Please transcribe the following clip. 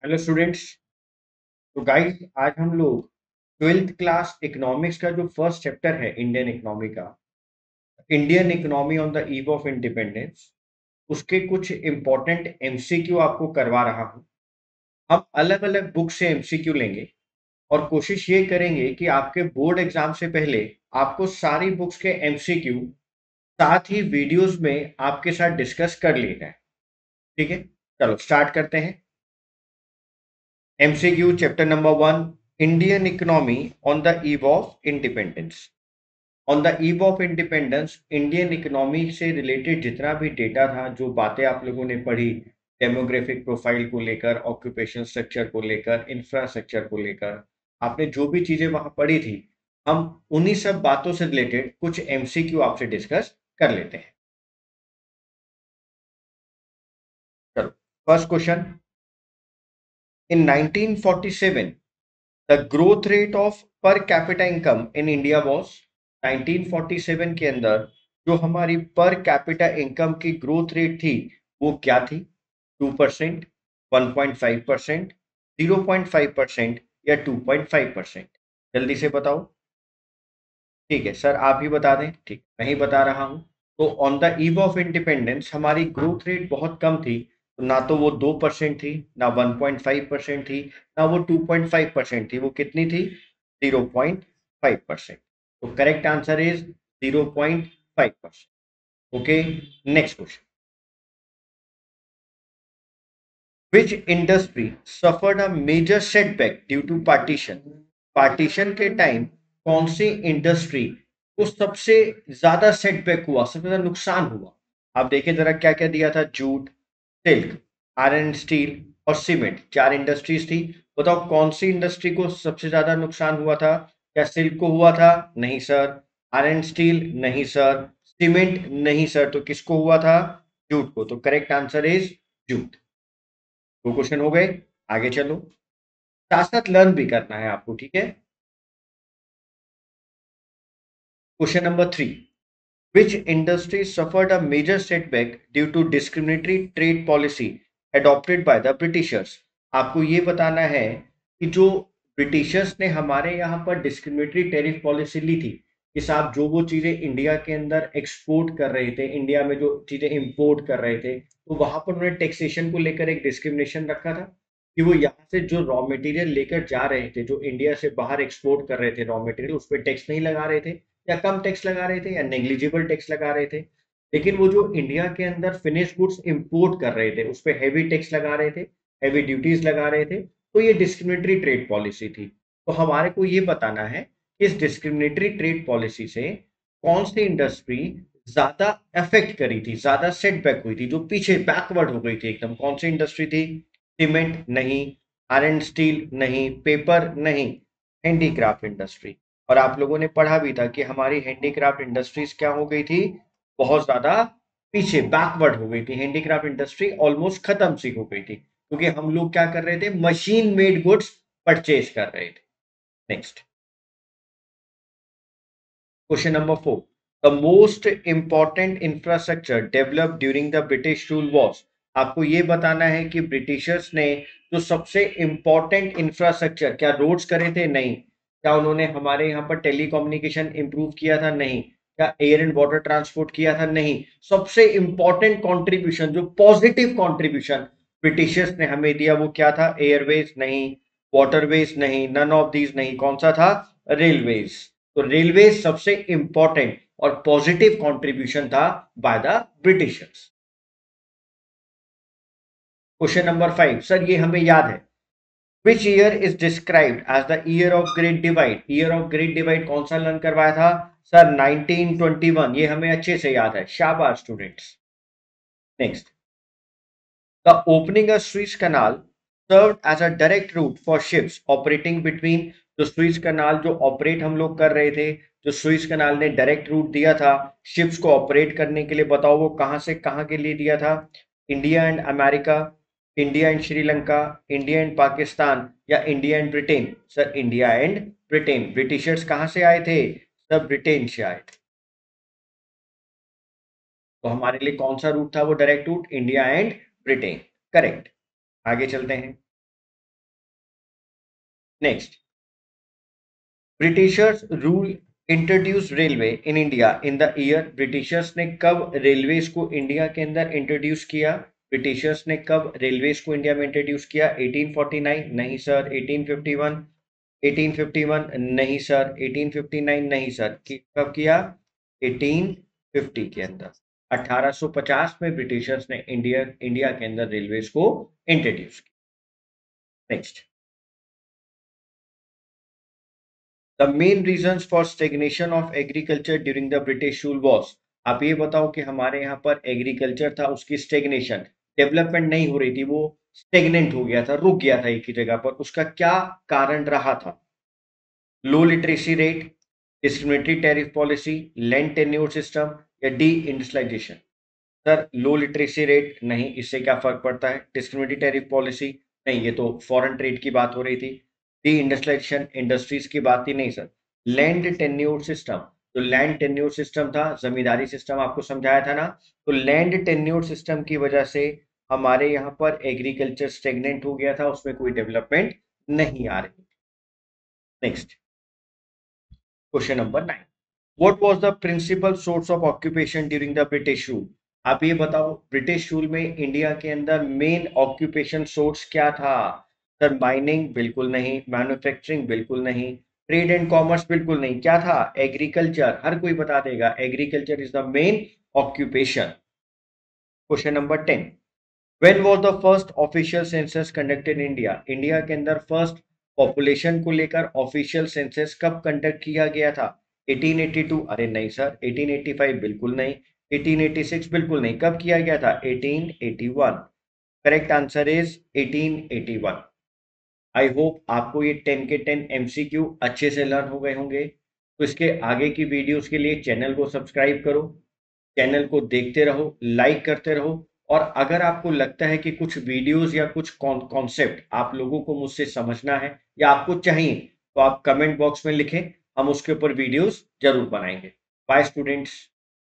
Hello students. तो guys आज हम लोग ट्वेल्थ क्लास इकोनॉमिक्स का जो फर्स्ट चैप्टर है इंडियन इकोनॉमी का, Indian economy on the eve of independence, उसके कुछ इंपॉर्टेंट एमसीक्यू आपको करवा रहा हूँ। हम अलग अलग बुक से एमसीक्यू लेंगे और कोशिश ये करेंगे कि आपके बोर्ड एग्जाम से पहले आपको सारी बुक्स के एमसीक्यू साथ ही वीडियोस में आपके साथ डिस्कस कर लिए जाए। ठीक है, चलो स्टार्ट करते हैं। MCQ chapter number 1, Indian economy on the eve of independence. On the eve of independence Indian economy से रिलेटेड जितना भी डेटा था, जो बातें आप लोगों ने पढ़ी, डेमोग्राफिक प्रोफाइल को लेकर, ऑक्यूपेशन स्ट्रक्चर को लेकर, इंफ्रास्ट्रक्चर को लेकर, आपने जो भी चीजें वहां पढ़ी थी, हम उन्हीं सब बातों से रिलेटेड कुछ एमसीक्यू आपसे डिस्कस कर लेते हैं। चलो, first question. In 1947 the growth rate of per capita income in India was 1947 के अंदर जो हमारी पर कैपिटा इनकम की ग्रोथ रेट थी वो क्या थी? 2%, 1.5%, 0.5% या 2.5%? जल्दी से बताओ। ठीक है सर, आप ही बता दें। ठीक, मैं ही बता रहा हूं। तो on the eve of independence हमारी ग्रोथ रेट बहुत कम थी। तो ना तो वो 2% थी, ना 1.5% थी, ना वो 2.5% थी। वो कितनी थी? 0.5%। तो correct answer is 0.5%। Okay, next question. Which industry suffered a major setback due to partition? Partition के टाइम कौन सी इंडस्ट्री को सबसे ज्यादा सेटबैक हुआ, सबसे ज्यादा नुकसान हुआ? आप देखिए जरा क्या क्या दिया था। जूट, सिल्क, आयरन स्टील और सीमेंट, चार इंडस्ट्रीज थी। बताओ कौन सी इंडस्ट्री को सबसे ज्यादा नुकसान हुआ था? क्या सिल्क को हुआ था? नहीं सर। Iron steel? नहीं सर। सीमेंट? नहीं सर। तो किसको हुआ था? जूट को। तो करेक्ट आंसर इज जूट। दो क्वेश्चन हो गए, आगे चलो। साथ साथ लर्न भी करना है आपको, ठीक है। Question number 3, which industry suffered a major setback due to discriminatory trade policy adopted by the Britishers? आपको ये बताना है कि जो ब्रिटिशर्स ने हमारे यहाँ पर डिस्क्रिमिनेटरी टैरिफ पॉलिसी ली थी कि साहब जो वो चीजें इंडिया के अंदर एक्सपोर्ट कर रहे थे, इंडिया में जो चीजें इंपोर्ट कर रहे थे, तो वहां पर उन्होंने टैक्सेशन को लेकर एक डिस्क्रिमिनेशन रखा था कि वो यहाँ से जो रॉ मटेरियल लेकर जा रहे थे, जो इंडिया से बाहर एक्सपोर्ट कर रहे थे रॉ मटेरियल, उस पर टैक्स नहीं लगा रहे थे, या कम टैक्स लगा रहे थे, या नेग्लिजिबल टैक्स लगा रहे थे। लेकिन वो जो इंडिया के अंदर फिनिश गुड्स इंपोर्ट कर रहे थे उस पर हैवी टैक्स लगा रहे थे, हैवी ड्यूटीज लगा रहे थे। तो ये डिस्क्रिमिनेटरी ट्रेड पॉलिसी थी। तो हमारे को ये बताना है कि इस डिस्क्रिमिनेटरी ट्रेड पॉलिसी से कौन सी इंडस्ट्री ज्यादा अफेक्ट करी थी, ज्यादा सेटबैक हुई थी, जो पीछे बैकवर्ड हो गई थी एकदम। कौन सी इंडस्ट्री थी? सीमेंट नहीं, आयरन स्टील नहीं, पेपर नहीं, हैंडीक्राफ्ट इंडस्ट्री। और आप लोगों ने पढ़ा भी था कि हमारी हैंडीक्राफ्ट इंडस्ट्रीज क्या हो गई थी? बहुत ज्यादा पीछे बैकवर्ड हो गई थी। हैंडीक्राफ्ट इंडस्ट्री ऑलमोस्ट खत्म सी हो गई थी, क्योंकि हम लोग क्या कर रहे थे? मशीन मेड गुड्स परचेज कर रहे थे। Next, question number 4, the most important infrastructure developed during the British rule was. आपको ये बताना है कि ब्रिटिशर्स ने जो सबसे इंपॉर्टेंट इंफ्रास्ट्रक्चर, क्या रोड्स करे थे? नहीं। क्या उन्होंने हमारे यहाँ पर टेलीकम्युनिकेशन इंप्रूव किया था? नहीं। क्या एयर एंड वाटर ट्रांसपोर्ट किया था? नहीं। सबसे इंपॉर्टेंट कंट्रीब्यूशन, जो पॉजिटिव कंट्रीब्यूशन ब्रिटिशर्स ने हमें दिया, वो क्या था? एयरवेज नहीं, वाटरवेज नहीं, नन ऑफ दीज नहीं। कौन सा था? रेलवेज। तो रेलवे सबसे इंपॉर्टेंट और पॉजिटिव कंट्रीब्यूशन था by the Britishers. Question number 5, sir ये हमें याद है। Which year is described as the year of great divide? Year of great divide कौन सा लर्न करवाया था? सर 1921। ये हमें अच्छे से याद है, शाबाश students. Next, the opening a Swiss canal served as a direct route for ships operating between. जो स्विस कैनाल जो ऑपरेट हम लोग कर रहे थे, जो स्विस कैनाल ने डायरेक्ट रूट दिया था शिप्स को ऑपरेट करने के लिए, बताओ वो कहां से कहां के लिए दिया था? India and America, India and Sri Lanka, India and Pakistan, या India and Britain? Sir India and Britain. Britishers कहां से आए थे? सब ब्रिटेन से आए थे। तो हमारे लिए कौन सा रूट था वो direct route? India and Britain. Correct, आगे चलते हैं। Next, Britishers rule introduce railway in India in the year. Britishers ने कब रेलवेज को इंडिया के अंदर इंट्रोड्यूस किया? ब्रिटिशर्स ने कब रेलवेज को इंडिया में इंट्रोड्यूस किया? 1849 नहीं सर। 1851? 1851 नहीं सर। 1859 नहीं सर। कब किया? 1850 के अंदर। 1850 में ब्रिटिशर्स ने इंडिया के अंदर रेलवेज को इंट्रोड्यूस किया। Next, the main reason for stagnation of agriculture during the British rule was. आप ये बताओ कि हमारे यहाँ पर एग्रीकल्चर था, उसकी स्टेग्नेशन, डेवलपमेंट नहीं हो रही थी, वो स्टेगनेंट हो गया था, रुक गया था एक ही जगह पर, उसका क्या कारण रहा था? Low literacy rate, discriminatory tariff policy, land tenure system, या deindustrialisation? Sir low literacy rate नहीं, इससे क्या फर्क पड़ता है? डिस्क्रिमिनेटरी टैरिफ पॉलिसी नहीं, ये तो फॉरेन ट्रेड की बात हो रही थी। डी इंडस्ट्रियलाइजेशन इंडस्ट्रीज की बात ही नहीं सर। लैंड टेन्योर सिस्टम, तो लैंड टेन्योर सिस्टम था, जमींदारी सिस्टम आपको समझाया था ना, तो लैंड टेन्योर सिस्टम की वजह से हमारे यहाँ पर एग्रीकल्चर स्टेगनेंट हो गया था, उसमें कोई डेवलपमेंट नहीं आ रही। Next, question number 9, what was the principal source of occupation during the British rule? आप ये बताओ, ब्रिटिश रूल में इंडिया के अंदर मेन ऑक्यूपेशन सोर्स क्या था? सर माइनिंग बिल्कुल नहीं, मैन्युफैक्चरिंग बिल्कुल नहीं, ट्रेड एंड कॉमर्स बिल्कुल नहीं, क्या था? एग्रीकल्चर। हर कोई बता देगा agriculture is the main occupation. Question number 10, when was the first official census conducted in India? India के अंदर फर्स्ट पॉपुलेशन को लेकर ऑफिशियल सेंसस कब कंडक्ट किया गया था? 1882? अरे नहीं सर। 1885? बिल्कुल नहीं। 1886? बिल्कुल नहीं। कब किया गया था? 1881। Correct answer is 1881। I hope आपको ये 10 के 10 एमसीक्यू अच्छे से लर्न हो गए होंगे। तो इसके आगे की वीडियोस के लिए चैनल को सब्सक्राइब करो, चैनल को देखते रहो, लाइक करते रहो, और अगर आपको लगता है कि कुछ वीडियोस या कुछ कॉन्सेप्ट आप लोगों को मुझसे समझना है या आपको चाहिए, तो आप कमेंट बॉक्स में लिखें, हम उसके ऊपर वीडियोस जरूर बनाएंगे। Bye students.